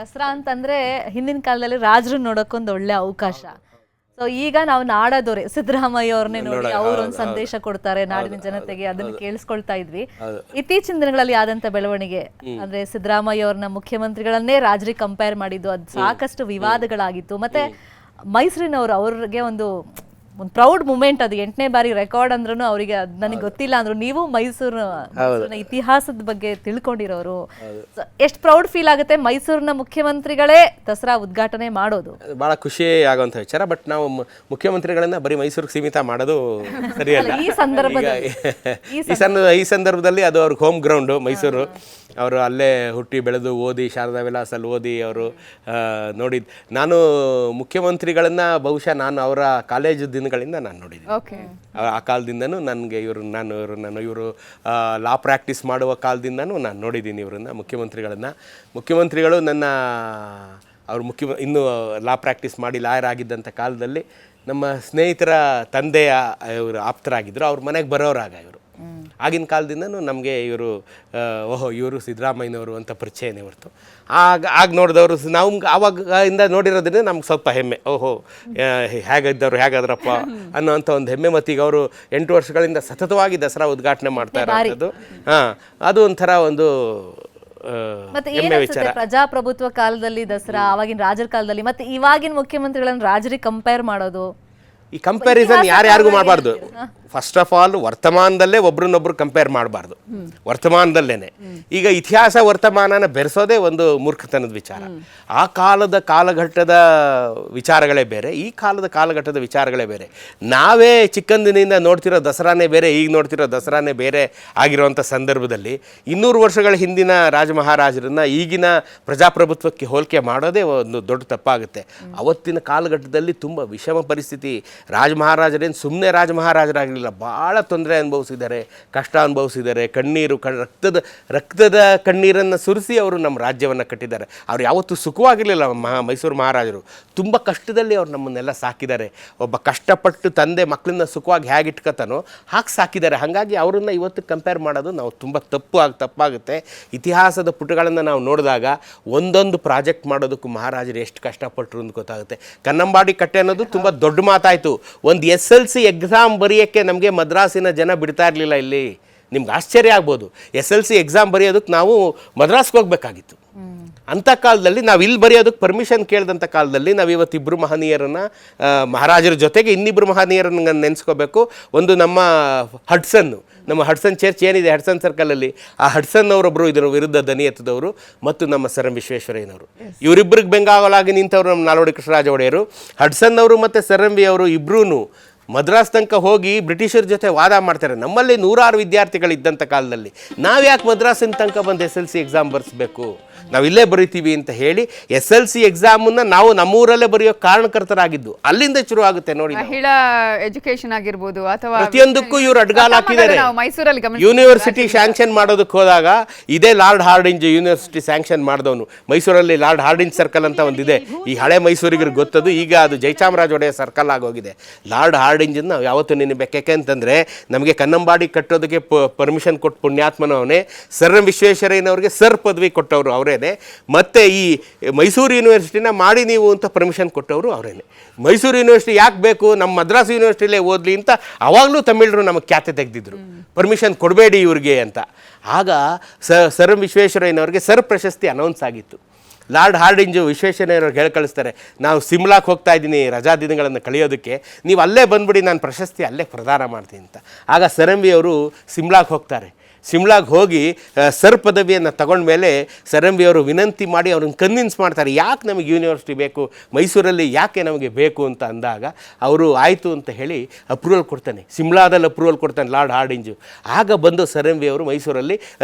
ದಸರಾ ಅಂತಂದ್ರೆ ಹಿಂದಿನ ಕಾಲದಲ್ಲಿ ರಾಜರು ನೋಡೋಕೊಂದು ಒಳ್ಳೆ ಅವಕಾಶ. ಸೊ ಈಗ ನಾವು ನಾಡದೋರೆ ಸಿದ್ದರಾಮಯ್ಯ ಅವ್ರನ್ನೇ ನೋಡಿ ಅವ್ರೊಂದು ಸಂದೇಶ ಕೊಡ್ತಾರೆ ನಾಡಿನ ಜನತೆಗೆ, ಅದನ್ನ ಕೇಳಿಸ್ಕೊಳ್ತಾ ಇದ್ವಿ. ಇತ್ತೀಚಿನ ದಿನಗಳಲ್ಲಿ ಆದಂತ ಬೆಳವಣಿಗೆ ಅಂದ್ರೆ ಸಿದ್ದರಾಮಯ್ಯ ಅವ್ರನ್ನ ಮುಖ್ಯಮಂತ್ರಿಗಳನ್ನೇ ರಾಜರಿಗೆ ಕಂಪೇರ್ ಮಾಡಿದ್ದು, ಅದು ಸಾಕಷ್ಟು ವಿವಾದಗಳಾಗಿತ್ತು. ಮತ್ತೆ ಮೈಸೂರಿನವರು ಅವ್ರಿಗೆ ಒಂದು ಪ್ರೌಡ್ ಮೂಮೆಂಟ್, ಅದು 8ನೇ ಬಾರಿ ರೆಕಾರ್ಡ್ ಅಂದ್ರೂ ಅವರಿಗೆ ನನಗೆ ಗೊತ್ತಿಲ್ಲ ಅಂದ್ರು. ನೀವು ಮೈಸೂರಿನ ಇತಿಹಾಸದ ಬಗ್ಗೆ ತಿಳ್ಕೊಂಡಿರೋರು, ಎಷ್ಟು ಪ್ರೌಡ್ ಫೀಲ್ ಆಗುತ್ತೆ ಮೈಸೂರಿನ ಮುಖ್ಯಮಂತ್ರಿಗಳೇ ದಸರಾ ಉದ್ಘಾಟನೆ ಮಾಡೋದು. ಬಹಳ ಖುಷಿ ಆಗುವಂತ ವಿಚಾರ. ಬಟ್ ನಾವು ಮುಖ್ಯಮಂತ್ರಿಗಳನ್ನ ಬರೀ ಮೈಸೂರಿಗೆ ಸೀಮಿತ ಮಾಡೋದು ಸರಿಯಲ್ಲ. ಈ ಸಂದರ್ಭದಲ್ಲಿ ಅದು ಅವ್ರಿಗೆ ಹೋಮ್ ಗ್ರೌಂಡು ಮೈಸೂರು. ಅವರು ಅಲ್ಲೇ ಹುಟ್ಟಿ ಬೆಳೆದು ಓದಿ ಶಾರದಾ ವಿಲಾಸಲ್ಲಿ ಓದಿ ಅವರು ನೋಡಿದ್ದು. ನಾನು ಮುಖ್ಯಮಂತ್ರಿಗಳನ್ನ ಬಹುಶಃ ನಾನು ಅವರ ಕಾಲೇಜು ದಿನಗಳಿಂದ ನಾನು ನೋಡಿದ್ದೀನಿ. ಆ ಕಾಲದಿಂದನೂ ನನಗೆ ಇವರು ಲಾ ಪ್ರಾಕ್ಟೀಸ್ ಮಾಡುವ ಕಾಲದಿಂದನೂ ನಾನು ನೋಡಿದ್ದೀನಿ ಇವರನ್ನು, ಮುಖ್ಯಮಂತ್ರಿಗಳು ನನ್ನ ಇನ್ನೂ ಲಾ ಪ್ರಾಕ್ಟೀಸ್ ಮಾಡಿ ಲಾಯರ್ ಆಗಿದ್ದಂಥ ಕಾಲದಲ್ಲಿ ನಮ್ಮ ಸ್ನೇಹಿತರ ತಂದೆಯ ಇವರು ಆಪ್ತರಾಗಿದ್ದರು. ಅವ್ರ ಮನೆಗೆ ಬರೋರಾಗ ಇವರು. ಆಗಿನ ಕಾಲದಿಂದನೂ ನಮಗೆ ಇವರು ಸಿದ್ದರಾಮಯ್ಯನವರು ಅಂತ ಪರಿಚಯನೇ ಹೊರತು ಆಗ ನೋಡಿದವರು ನಾವು ಆವಾಗಿಂದ ನೋಡಿರೋದ್ರಿಂದ ನಮ್ಗೆ ಸ್ವಲ್ಪ ಹೆಮ್ಮೆ. ಹೇಗಾದ್ರಪ್ಪ ಅನ್ನೋಂಥ ಒಂದು ಹೆಮ್ಮೆ. ಮತ್ತೀಗ ಅವರು 8 ವರ್ಷಗಳಿಂದ ಸತತವಾಗಿ ದಸರಾ ಉದ್ಘಾಟನೆ ಮಾಡ್ತಾ ಇರೋದು, ಅದು ಒಂಥರ ಒಂದು ಪ್ರಜಾಪ್ರಭುತ್ವ ಕಾಲದಲ್ಲಿ ದಸರಾ, ಆವಾಗಿನ ರಾಜರ ಕಾಲದಲ್ಲಿ ಮತ್ತೆ ಇವಾಗಿನ ಮುಖ್ಯಮಂತ್ರಿಗಳನ್ನ ರಾಜರಿಗೆ ಕಂಪೇರ್ ಮಾಡೋದು, ಈ ಕಂಪ್ಯಾರಿಸನ್ ಯಾರ್ಯಾರಿಗೂ ಮಾಡಬಾರ್ದು. ಫಸ್ಟ್ ಆಫ್ ಆಲ್ ವರ್ತಮಾನದಲ್ಲೇ ಒಬ್ರನ್ನೊಬ್ರು ಕಂಪೇರ್ ಮಾಡಬಾರ್ದು. ವರ್ತಮಾನದಲ್ಲೇನೆ ಈಗ ಇತಿಹಾಸ ವರ್ತಮಾನನ ಬೆರೆಸೋದೇ ಒಂದು ಮೂರ್ಖತನದ ವಿಚಾರ. ಆ ಕಾಲಘಟ್ಟದ ವಿಚಾರಗಳೇ ಬೇರೆ, ಈ ಕಾಲಘಟ್ಟದ ವಿಚಾರಗಳೇ ಬೇರೆ. ನಾವೇ ಚಿಕ್ಕಂದಿನಿಂದ ನೋಡ್ತಿರೋ ದಸರಾನೇ ಬೇರೆ, ಈಗ ನೋಡ್ತಿರೋ ದಸರಾನೇ ಬೇರೆ ಆಗಿರುವಂಥ ಸಂದರ್ಭದಲ್ಲಿ 200 ವರ್ಷಗಳ ಹಿಂದಿನ ರಾಜಮಹಾರಾಜರನ್ನ ಈಗಿನ ಪ್ರಜಾಪ್ರಭುತ್ವಕ್ಕೆ ಹೋಲಿಕೆ ಮಾಡೋದೇ ಒಂದು ದೊಡ್ಡ ತಪ್ಪಾಗುತ್ತೆ. ಅವತ್ತಿನ ಕಾಲಘಟ್ಟದಲ್ಲಿ ತುಂಬ ವಿಷಮ ಪರಿಸ್ಥಿತಿ. ರಾಜಮಹಾರಾಜರೇನು ಸುಮ್ಮನೆ ರಾಜಮಹಾರಾಜರಾಗಲಿಲ್ಲ, ಭಾಳ ತೊಂದರೆ ಅನುಭವಿಸಿದ್ದಾರೆ, ಕಷ್ಟ ಅನುಭವಿಸಿದ್ದಾರೆ. ರಕ್ತದ ಕಣ್ಣೀರನ್ನು ಸುರಿಸಿ ಅವರು ನಮ್ಮ ರಾಜ್ಯವನ್ನು ಕಟ್ಟಿದ್ದಾರೆ. ಅವ್ರು ಯಾವತ್ತೂ ಸುಖವಾಗಿರಲಿಲ್ಲ. ಮೈಸೂರು ಮಹಾರಾಜರು ತುಂಬ ಕಷ್ಟದಲ್ಲಿ ಅವ್ರು ನಮ್ಮನ್ನೆಲ್ಲ ಸಾಕಿದ್ದಾರೆ. ಒಬ್ಬ ಕಷ್ಟಪಟ್ಟು ತಂದೆ ಮಕ್ಕಳನ್ನ ಸುಖವಾಗಿ ಹೇಗೆ ಇಟ್ಕೊತಾನೋ ಹಾಗೆ ಸಾಕಿದ್ದಾರೆ. ಹಾಗಾಗಿ ಅವರನ್ನು ಇವತ್ತು ಕಂಪೇರ್ ಮಾಡೋದು ನಾವು ತುಂಬ ತಪ್ಪಾಗುತ್ತೆ. ಇತಿಹಾಸದ ಪುಟಗಳನ್ನು ನಾವು ನೋಡಿದಾಗ ಒಂದೊಂದು ಪ್ರಾಜೆಕ್ಟ್ ಮಾಡೋದಕ್ಕೂ ಮಹಾರಾಜರು ಎಷ್ಟು ಕಷ್ಟಪಟ್ಟರು ಅಂತ ಗೊತ್ತಾಗುತ್ತೆ. ಕನ್ನಂಬಾಡಿ ಕಟ್ಟೆ ಅನ್ನೋದು ತುಂಬ ದೊಡ್ಡ ಮಾತಾಯಿತು. ಒಂದು SLC ಎಕ್ಸಾಮ್ ಬರೆಯೋಕ್ಕೆ ನಮಗೆ ಮದ್ರಾಸಿನ ಜನ ಬಿಡ್ತಾ ಇರಲಿಲ್ಲ. ಇಲ್ಲಿ ನಿಮ್ಗೆ ಆಶ್ಚರ್ಯ ಆಗ್ಬೋದು, SLC ಎಕ್ಸಾಮ್ ಬರೆಯೋದಕ್ಕೆ ನಾವು ಮದ್ರಾಸ್ಗೆ ಹೋಗ್ಬೇಕಾಗಿತ್ತು. ಅಂಥ ಕಾಲದಲ್ಲಿ ನಾವು ಇಲ್ಲಿ ಬರೆಯೋದಕ್ಕೆ ಪರ್ಮಿಷನ್ ಕೇಳಿದಂಥ ಕಾಲದಲ್ಲಿ ನಾವು ಇವತ್ತು ಇಬ್ಬರು ಮಹನೀಯರನ್ನು, ಮಹಾರಾಜರ ಜೊತೆಗೆ ಇನ್ನಿಬ್ಬರು ಮಹನೀಯರನ್ನು ನೆನೆಸ್ಕೋಬೇಕು. ಒಂದು ನಮ್ಮ ಹಡ್ಸನ್ ಚರ್ಚ್ ಏನಿದೆ ಹಡ್ಸನ್ ಸರ್ಕಲಲ್ಲಿ, ಆ ಹಡ್ಸನ್ ಅವರೊಬ್ಬರು ಇದರ ವಿರುದ್ಧ ದನಿ ಎತ್ತದವರು, ಮತ್ತು ನಮ್ಮ ಸರ್ ಎಂ ವಿಶ್ವೇಶ್ವರಯ್ಯನವರು. ಇವರಿಬ್ಬರಿಗೆ ಬೆಂಗಾವಲಾಗಿ ನಿಂತವರು ನಮ್ಮ ನಾಲ್ವಡಿ ಕೃಷ್ಣರಾಜ ಒಡೆಯರು. ಹಡ್ಸನ್ ಅವರು ಮತ್ತು ಸರ್ ಎಂ ವಿ ಅವರು ಇಬ್ಬರೂ ಮದ್ರಾಸ್ ತನಕ ಹೋಗಿ ಬ್ರಿಟಿಷರ ಜೊತೆ ವಾದ ಮಾಡ್ತಾರೆ. ನಮ್ಮಲ್ಲಿ 100 ವಿದ್ಯಾರ್ಥಿಗಳಿದ್ದಂಥ ಕಾಲದಲ್ಲಿ ನಾವು ಯಾಕೆ ಮದ್ರಾಸಿನ ತನಕ ಬಂದು SLC ಎಕ್ಸಾಮ್ ಬರೆಸ್ಬೇಕು, ನಾವು ಇಲ್ಲೇ ಬರೀತೀವಿ ಅಂತ ಹೇಳಿ SLC ಎಕ್ಸಾಮನ್ನು ನಾವು ನಮ್ಮೂರಲ್ಲೇ ಬರೆಯೋ ಕಾರಣಕರ್ತರಾಗಿದ್ದು. ಅಲ್ಲಿಂದ ಶುರು ಆಗುತ್ತೆ ನೋಡಿ. ಮಹಿಳಾ ಎಜುಕೇಶನ್ ಆಗಿರ್ಬೋದು ಅಥವಾ ಪ್ರತಿಯೊಂದಕ್ಕೂ ಇವರು ಅಡ್ಗಾಲ್ ಹಾಕಿದ್ದಾರೆ. ಯೂನಿವರ್ಸಿಟಿ ಸ್ಯಾಂಕ್ಷನ್ ಮಾಡೋದಕ್ಕೆ ಹೋದಾಗ ಇದೇ ಲಾರ್ಡ್ ಹಾರ್ಡಿಂಜ್ ಯೂನಿವರ್ಸಿಟಿ ಸ್ಯಾಂಕ್ಷನ್ ಮಾಡಿದವನು. ಮೈಸೂರಲ್ಲಿ ಲಾರ್ಡ್ ಹಾರ್ಡಿಂಜ್ ಸರ್ಕಲ್ ಅಂತ ಒಂದಿದೆ, ಈ ಹಳೆ ಮೈಸೂರಿಗೆ ಗೊತ್ತದು. ಈಗ ಅದು ಜಯಚಾಮರಾಜ ಒಡೆಯ ಸರ್ಕಲ್ ಆಗೋಗಿದೆ. ಲಾರ್ಡ್ ಹಾರ್ಡಿಂಜನ್ನು ನಾವು ಯಾವತ್ತೂ ನೆನಬೇಕು. ಯಾಕೆಂತಂದರೆ ನಮಗೆ ಕನ್ನಂಬಾಡಿ ಕಟ್ಟೋದಕ್ಕೆ ಪರ್ಮಿಷನ್ ಕೊಟ್ಟು ಪುಣ್ಯಾತ್ಮನವನೇ. ಸರ್ ಎಂ ವಿಶ್ವೇಶ್ವರಯ್ಯನವ್ರಿಗೆ ಸರ್ ಪದವಿ ಕೊಟ್ಟವರು ಅವರೇ. ಮತ್ತೆ ಈ ಮೈಸೂರು ಯೂನಿವರ್ಸಿಟಿನ ಮಾಡಿ ನೀವು ಅಂತ ಪರ್ಮಿಷನ್ ಕೊಟ್ಟವರು ಅವರೇನೆ. ಮೈಸೂರು ಯೂನಿವರ್ಸಿಟಿ ಯಾಕೆ ಬೇಕು, ನಮ್ಮ ಮದ್ರಾಸ್ ಯೂನಿವರ್ಸಿಟಿಲೇ ಓದಲಿ ಅಂತ ಅವಾಗಲೂ ತಮಿಳರು ನಮಗೆ ಖ್ಯಾತೆ ತೆಗೆದಿದ್ರು, ಪರ್ಮಿಷನ್ ಕೊಡಬೇಡಿ ಇವ್ರಿಗೆ ಅಂತ. ಆಗ ಸರ್ ಎಂ ವಿಶ್ವೇಶ್ವರಯ್ಯನವ್ರಿಗೆ ಸರ್ ಪ್ರಶಸ್ತಿ ಅನೌನ್ಸ್ ಆಗಿತ್ತು. ಲಾರ್ಡ್ ಹಾರ್ಡಿಂಜು ವಿಶ್ವೇಶ್ವರಯ್ಯನವ್ರಿಗೆ ಹೇಳಿ ಕಳಿಸ್ತಾರೆ, ನಾವು ಸಿಮ್ಲಾಕ್ಕೆ ಹೋಗ್ತಾ ಇದ್ದೀನಿ ರಜಾ ದಿನಗಳನ್ನು ಕಳೆಯೋದಕ್ಕೆ, ನೀವು ಅಲ್ಲೇ ಬಂದುಬಿಡಿ, ನಾನು ಪ್ರಶಸ್ತಿ ಅಲ್ಲೇ ಪ್ರದಾನ ಮಾಡ್ತೀನಿ ಅಂತ. ಆಗ ಸರ್ ಎಂ ವಿ ಅವರು ಸಿಮ್ಲಾಗೆ ಹೋಗ್ತಾರೆ. ಸಿಮ್ಲಾಗೆ ಹೋಗಿ ಸರ್ ಪದವಿಯನ್ನು ತಗೊಂಡ್ಮೇಲೆ ಸರ್ ಎಂ ವಿ ಅವರು ವಿನಂತಿ ಮಾಡಿ ಅವ್ರನ್ನ ಕನ್ವಿನ್ಸ್ ಮಾಡ್ತಾರೆ, ಯಾಕೆ ನಮಗೆ ಯೂನಿವರ್ಸಿಟಿ ಬೇಕು, ಮೈಸೂರಲ್ಲಿ ಯಾಕೆ ನಮಗೆ ಬೇಕು ಅಂತ ಅಂದಾಗ ಅವರು ಆಯಿತು ಅಂತ ಹೇಳಿ ಅಪ್ರೂವಲ್ ಕೊಡ್ತಾನೆ. ಸಿಮ್ಲಾದಲ್ಲಿ ಅಪ್ರೂವಲ್ ಕೊಡ್ತಾನೆ ಲಾರ್ಡ್ ಹಾರ್ಡಿಂಜು. ಆಗ ಬಂದು ಸರ್ ಎಂ ವಿ ಅವರು ಮೈಸೂರಲ್ಲಿ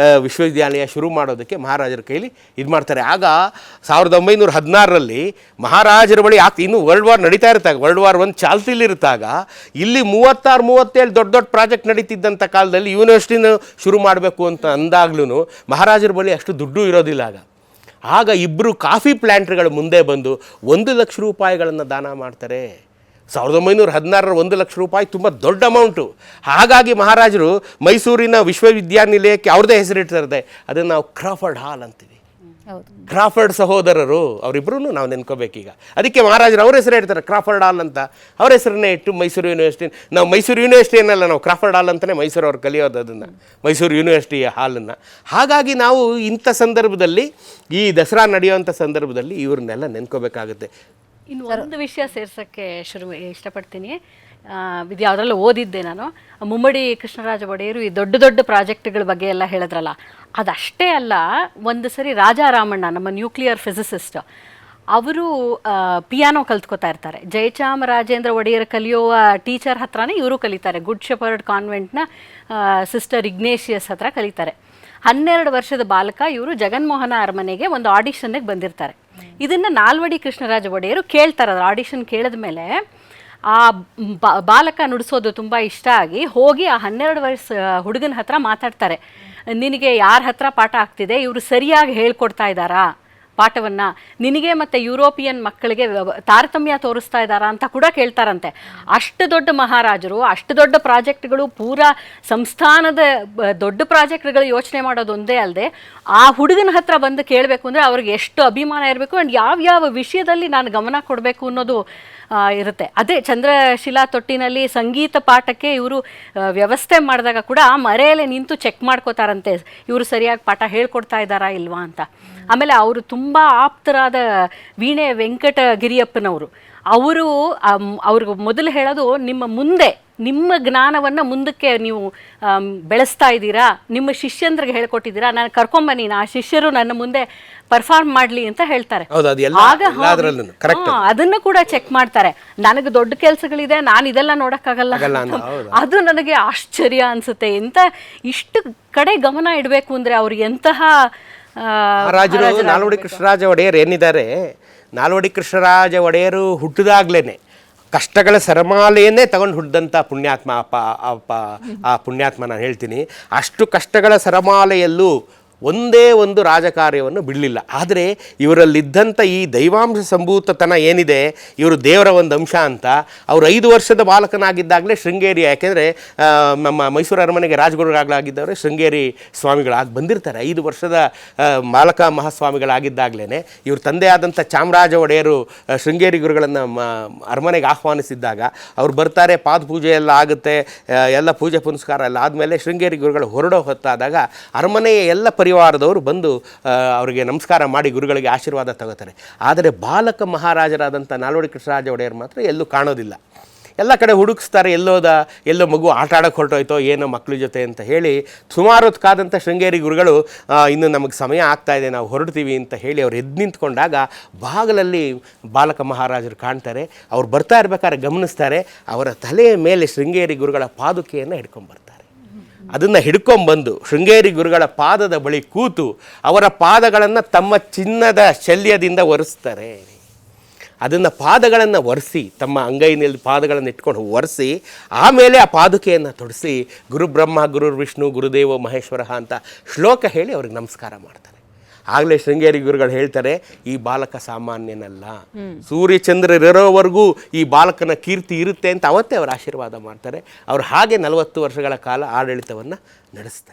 ವಿಶ್ವವಿದ್ಯಾಲಯ ಶುರು ಮಾಡೋದಕ್ಕೆ ಮಹಾರಾಜರ ಕೈಲಿ ಇದು ಮಾಡ್ತಾರೆ. ಆಗ 1916ರಲ್ಲಿ ಮಹಾರಾಜರ ಬಳಿ ಇನ್ನೂ ವರ್ಲ್ಡ್ ವಾರ್ ನಡೀತಾ ಇರ್ತಾಗ, ವರ್ಲ್ಡ್ ವಾರ್ 1 ಚಾಲ್ತಿಲಿರುತ್ತಾಗ ಇಲ್ಲಿ 36-37 ದೊಡ್ಡ ಪ್ರಾಜೆಕ್ಟ್ ನಡೀತಿದ್ದಂಥ ಕಾಲದಲ್ಲಿ ಯೂನಿವರ್ಸಿಟಿನ ಶುರು ಮಾಡಬೇಕು ಅಂತ ಅಂದಾಗ್ಲೂ ಮಹಾರಾಜರ ಬಳಿ ಅಷ್ಟು ದುಡ್ಡು ಇರೋದಿಲ್ಲ. ಆಗ ಇಬ್ಬರು ಕಾಫಿ ಪ್ಲ್ಯಾಂಟ್ಗಳು ಮುಂದೆ ಬಂದು 1 ಲಕ್ಷ ರೂಪಾಯಿಗಳನ್ನು ದಾನ ಮಾಡ್ತಾರೆ. 1916 1 ಲಕ್ಷ ರೂಪಾಯಿ ತುಂಬ ದೊಡ್ಡ ಅಮೌಂಟು. ಹಾಗಾಗಿ ಮಹಾರಾಜರು ಮೈಸೂರಿನ ವಿಶ್ವವಿದ್ಯಾನಿಲಯಕ್ಕೆ ಅವ್ರದ್ದೇ ಹೆಸರಿಟ್ಟಿರ್ತಾರೆ. ಅದನ್ನು ನಾವು ಕ್ರಾಫರ್ಡ್ ಹಾಲ್ ಅಂತೀವಿ. ಹೌದು. ಕ್ರಾಫರ್ಡ್ ಸಹೋದರರು ಅವರಿಬ್ಬರೂ ನಾವು ನೆನ್ಕೋಬೇಕೀಗ. ಅದಕ್ಕೆ ಮಹಾರಾಜರು ಅವ್ರ ಹೆಸರು ಹೇಳ್ತಾರೆ ಕ್ರಾಫರ್ಡ್ ಹಾಲ್ ಅಂತ, ಅವ್ರ ಹೆಸರನ್ನೇ ಇಟ್ಟು ಮೈಸೂರು ಯೂನಿವರ್ಸಿಟಿ, ನಾವು ಮೈಸೂರು ಯೂನಿವರ್ಸಿಟಿಯನ್ನೆಲ್ಲ ನಾವು ಕ್ರಾಫರ್ಡ್ ಹಾಲ್ ಅಂತಲೇ ಮೈಸೂರು ಅವ್ರು ಕಲಿಯೋದು ಅದನ್ನು, ಮೈಸೂರು ಯೂನಿವರ್ಸಿಟಿಯ ಹಾಲನ್ನು. ಹಾಗಾಗಿ ನಾವು ಇಂಥ ಸಂದರ್ಭದಲ್ಲಿ, ಈ ದಸರಾ ನಡೆಯುವಂಥ ಸಂದರ್ಭದಲ್ಲಿ ಇವ್ರನ್ನೆಲ್ಲ ನೆನ್ಕೋಬೇಕಾಗುತ್ತೆ. ಇನ್ನು ಒಂದು ವಿಷಯ ಸೇರ್ಸೋಕ್ಕೆ ಇಷ್ಟಪಡ್ತೀನಿ. ಇದು ಯಾವುದ್ರಲ್ಲೂ ಓದಿದ್ದೆ ನಾನು, ಮುಮ್ಮಡಿ ಕೃಷ್ಣರಾಜ ಒಡೆಯರು ಈ ದೊಡ್ಡ ದೊಡ್ಡ ಪ್ರಾಜೆಕ್ಟ್ಗಳ ಬಗ್ಗೆ ಎಲ್ಲ ಹೇಳಿದ್ರಲ್ಲ, ಅದಷ್ಟೇ ಅಲ್ಲ, ಒಂದು ಸರಿ ರಾಜಾರಾಮಣ್ಣ ನಮ್ಮ ನ್ಯೂಕ್ಲಿಯರ್ ಫಿಸಿಸಿಸ್ಟ್ ಅವರು ಪಿಯಾನೋ ಕಲ್ತ್ಕೋತಾ ಇರ್ತಾರೆ. ಜಯಚಾಮರಾಜೇಂದ್ರ ಒಡೆಯರ್ ಕಲಿಯುವ ಟೀಚರ್ ಹತ್ರನೇ ಇವರು ಕಲಿತಾರೆ. ಗುಡ್ ಶೆಪರ್ಡ್ ಕಾನ್ವೆಂಟ್ನ ಸಿಸ್ಟರ್ ಇಗ್ನೇಷಿಯಸ್ ಹತ್ರ ಕಲಿತಾರೆ. 12 ವರ್ಷದ ಬಾಲಕ ಇವರು ಜಗನ್ಮೋಹನ ಅರಮನೆಗೆ ಒಂದು ಆಡಿಷನ್ಗೆ ಬಂದಿರ್ತಾರೆ. ಇದನ್ನು ನಾಲ್ವಡಿ ಕೃಷ್ಣರಾಜ ಒಡೆಯರು ಕೇಳ್ತಾರೆ. ಅದು ಆಡಿಷನ್ ಕೇಳಿದ ಮೇಲೆ ಆ ಬಾಲಕ ನುಡಿಸೋದು ತುಂಬ ಇಷ್ಟ ಆಗಿ ಹೋಗಿ ಆ 12 ವರ್ಷ ಹುಡುಗನ ಹತ್ರ ಮಾತಾಡ್ತಾರೆ. ನಿನಗೆ ಯಾರ ಹತ್ರ ಪಾಠ ಆಗ್ತಿದೆ, ಇವರು ಸರಿಯಾಗಿ ಹೇಳ್ಕೊಡ್ತಾ ಇದ್ದಾರಾ ಪಾಠವನ್ನು, ನಿನಗೆ ಮತ್ತು ಯುರೋಪಿಯನ್ ಮಕ್ಕಳಿಗೆ ತಾರತಮ್ಯ ತೋರಿಸ್ತಾ ಇದ್ದಾರಾ ಅಂತ ಕೂಡ ಕೇಳ್ತಾರಂತೆ. ಅಷ್ಟು ದೊಡ್ಡ ಮಹಾರಾಜರು, ಅಷ್ಟು ದೊಡ್ಡ ಪ್ರಾಜೆಕ್ಟ್ಗಳು, ಪೂರಾ ಸಂಸ್ಥಾನದ ದೊಡ್ಡ ಪ್ರಾಜೆಕ್ಟ್ಗಳು ಯೋಚನೆ ಮಾಡೋದು ಒಂದೇ ಅಲ್ಲದೆ ಆ ಹುಡುಗನ ಹತ್ರ ಬಂದು ಕೇಳಬೇಕು ಅಂದರೆ ಅವ್ರಿಗೆ ಎಷ್ಟು ಅಭಿಮಾನ ಇರಬೇಕು ಆ್ಯಂಡ್ ಯಾವ್ಯಾವ ವಿಷಯದಲ್ಲಿ ನಾನು ಗಮನ ಕೊಡಬೇಕು ಅನ್ನೋದು ಇರುತ್ತೆ. ಅದೇ ಚಂದ್ರಶಿಲಾ ತೊಟ್ಟಿನಲ್ಲಿ ಸಂಗೀತ ಪಾಠಕ್ಕೆ ಇವರು ವ್ಯವಸ್ಥೆ ಮಾಡಿದಾಗ ಕೂಡ ಮರೆಯಲ್ಲೇ ನಿಂತು ಚೆಕ್ ಮಾಡ್ಕೋತಾರಂತೆ ಇವರು ಸರಿಯಾಗಿ ಪಾಠ ಹೇಳ್ಕೊಡ್ತಾ ಇದ್ದಾರಾ ಇಲ್ವಾ ಅಂತ. ಆಮೇಲೆ ಅವರು ತುಂಬ ಆಪ್ತರಾದ ವೀಣೆ ವೆಂಕಟಗಿರಿಯಪ್ಪನವರು, ಅವ್ರಿಗೆ ಮೊದಲು ಹೇಳೋದು, ನಿಮ್ಮ ಜ್ಞಾನವನ್ನು ಮುಂದಕ್ಕೆ ನೀವು ಬೆಳೆಸ್ತಾ ಇದ್ದೀರಾ, ನಿಮ್ಮ ಶಿಷ್ಯಂದ್ರಿಗೆ ಹೇಳ್ಕೊಟ್ಟಿದ್ದೀರಾ, ನಾನು ಕರ್ಕೊಂಬನ್ನಿ, ಆ ಶಿಷ್ಯರು ನನ್ನ ಮುಂದೆ ಪರ್ಫಾರ್ಮ್ ಮಾಡಲಿ ಅಂತ ಹೇಳ್ತಾರೆ. ಆಗ ಅದನ್ನು ಕೂಡ ಚೆಕ್ ಮಾಡ್ತಾರೆ. ನನಗೆ ದೊಡ್ಡ ಕೆಲಸಗಳಿದೆ, ನಾನು ಇದೆಲ್ಲ ನೋಡೋಕ್ಕಾಗಲ್ಲ, ಅದು ನನಗೆ ಆಶ್ಚರ್ಯ ಅನ್ಸುತ್ತೆ. ಎಂತ ಇಷ್ಟು ಕಡೆ ಗಮನ ಇಡಬೇಕು ಅಂದರೆ ಅವ್ರು ಎಂತಹ ರಾಜರು. ನಾಲ್ವಡಿ ಕೃಷ್ಣರಾಜ ಒಡೆಯರ್ ಏನಿದ್ದಾರೆ, ನಾಲ್ವಡಿ ಕೃಷ್ಣರಾಜ ಒಡೆಯರು ಹುಟ್ಟಿದಾಗ್ಲೇ ಕಷ್ಟಗಳ ಸರಮಾಲೆಯನ್ನೇ ತಗೊಂಡು ಹುಟ್ಟಿದಂಥ ಪುಣ್ಯಾತ್ಮ ಆ ಪುಣ್ಯಾತ್ಮ ನಾನು ಹೇಳ್ತೀನಿ. ಅಷ್ಟು ಕಷ್ಟಗಳ ಸರಮಾಲೆಯಲ್ಲೂ ಒಂದೇ ಒಂದು ರಾಜಕಾರ್ಯವನ್ನು ಬಿಡಲಿಲ್ಲ. ಆದರೆ ಇವರಲ್ಲಿದ್ದಂಥ ಈ ದೈವಾಂಶ ಸಂಭೂತತನ ಏನಿದೆ, ಇವರು ದೇವರ ಒಂದು ಅಂಶ ಅಂತ. ಅವರು 5 ವರ್ಷದ ಬಾಲಕನಾಗಿದ್ದಾಗಲೇ ಶೃಂಗೇರಿ, ಯಾಕೆಂದರೆ ನಮ್ಮ ಮೈಸೂರು ಅರಮನೆಗೆ ರಾಜಗುರುಗಳಾಗಿದ್ದವರೇ ಶೃಂಗೇರಿ ಸ್ವಾಮಿಗಳಾಗಿ ಬಂದಿರ್ತಾರೆ. 5 ವರ್ಷದ ಬಾಲಕ ಮಹಾಸ್ವಾಮಿಗಳಾಗಿದ್ದಾಗಲೇ ಇವ್ರ ತಂದೆ ಆದಂಥ ಚಾಮರಾಜ ಒಡೆಯರು ಶೃಂಗೇರಿ ಗುರುಗಳನ್ನು ಅರಮನೆಗೆ ಆಹ್ವಾನಿಸಿದ್ದಾಗ ಅವ್ರು ಬರ್ತಾರೆ, ಪಾದಪೂಜೆ ಎಲ್ಲ ಆಗುತ್ತೆ, ಎಲ್ಲ ಪೂಜೆ ಪುನಸ್ಕಾರ ಎಲ್ಲ ಆದಮೇಲೆ ಶೃಂಗೇರಿ ಗುರುಗಳು ಹೊರಡೋ ಹೊತ್ತಾದಾಗ ಅರಮನೆಯ ಎಲ್ಲ ಪರಿವಾರದವರು ಬಂದು ಅವರಿಗೆ ನಮಸ್ಕಾರ ಮಾಡಿ ಗುರುಗಳಿಗೆ ಆಶೀರ್ವಾದ ತಗೋತಾರೆ. ಆದರೆ ಬಾಲಕ ಮಹಾರಾಜರಾದಂಥ ನಾಲ್ವಡಿ ಕೃಷ್ಣರಾಜ ಒಡೆಯರ್ ಮಾತ್ರ ಎಲ್ಲೂ ಕಾಣೋದಿಲ್ಲ. ಎಲ್ಲ ಕಡೆ ಹುಡುಕಿಸ್ತಾರೆ, ಎಲ್ಲೋ ಮಗು ಆಟ ಆಡೋಕ್ಕೆ ಹೊರಟೋಯ್ತೋ ಏನೋ ಮಕ್ಕಳ ಜೊತೆ ಅಂತ ಹೇಳಿ ಸುಮಾರು ಹೊತ್ತು ಕಾದಂಥ ಶೃಂಗೇರಿ ಗುರುಗಳು ಇನ್ನು ನಮಗೆ ಸಮಯ ಆಗ್ತಾ ಇದೆ, ನಾವು ಹೊರಡ್ತೀವಿ ಅಂತ ಹೇಳಿ ಅವ್ರು ಎದ್ದು ನಿಂತ್ಕೊಂಡಾಗ ಬಾಗಿಲಲ್ಲಿ ಬಾಲಕ ಮಹಾರಾಜರು ಕಾಣ್ತಾರೆ. ಅವ್ರು ಬರ್ತಾ ಇರ್ಬೇಕಾದ್ರೆ ಗಮನಿಸ್ತಾರೆ, ಅವರ ತಲೆಯ ಮೇಲೆ ಶೃಂಗೇರಿ ಗುರುಗಳ ಪಾದುಕೆಯನ್ನು ಹಿಡ್ಕೊಂಡ್ಬರ್ತಾರೆ. ಅದನ್ನು ಹಿಡ್ಕೊಂಬಂದು ಶೃಂಗೇರಿ ಗುರುಗಳ ಪಾದದ ಬಳಿ ಕೂತು ಅವರ ಪಾದಗಳನ್ನು ತಮ್ಮ ಚಿನ್ನದ ಶಲ್ಯದಿಂದ ಒರೆಸ್ತಾರೆ. ಅದನ್ನು ಪಾದಗಳನ್ನು ಒರೆಸಿ, ತಮ್ಮ ಅಂಗೈನಲ್ಲಿ ಪಾದಗಳನ್ನು ಇಟ್ಕೊಂಡು ಒರೆಸಿ, ಆಮೇಲೆ ಆ ಪಾದುಕೆಯನ್ನು ತೊಡಿಸಿ ಗುರು ಬ್ರಹ್ಮ ಗುರು ವಿಷ್ಣು ಗುರುದೇವ ಮಹೇಶ್ವರ ಅಂತ ಶ್ಲೋಕ ಹೇಳಿ ಅವ್ರಿಗೆ ನಮಸ್ಕಾರ ಮಾಡ್ತಾರೆ. ಆಗಲೇ ಶೃಂಗೇರಿ ಗುರುಗಳು ಹೇಳ್ತಾರೆ, ಈ ಬಾಲಕ ಸಾಮಾನ್ಯನಲ್ಲ, ಸೂರ್ಯಚಂದ್ರರಿರೋವರೆಗೂ ಈ ಬಾಲಕನ ಕೀರ್ತಿ ಇರುತ್ತೆ ಅಂತ ಅವತ್ತೇ ಅವರು ಆಶೀರ್ವಾದ ಮಾಡ್ತಾರೆ. ಅವರು ಹಾಗೆ 40 ವರ್ಷಗಳ ಕಾಲ ಆಡಳಿತವನ್ನು ನಡೆಸ್ತಾರೆ.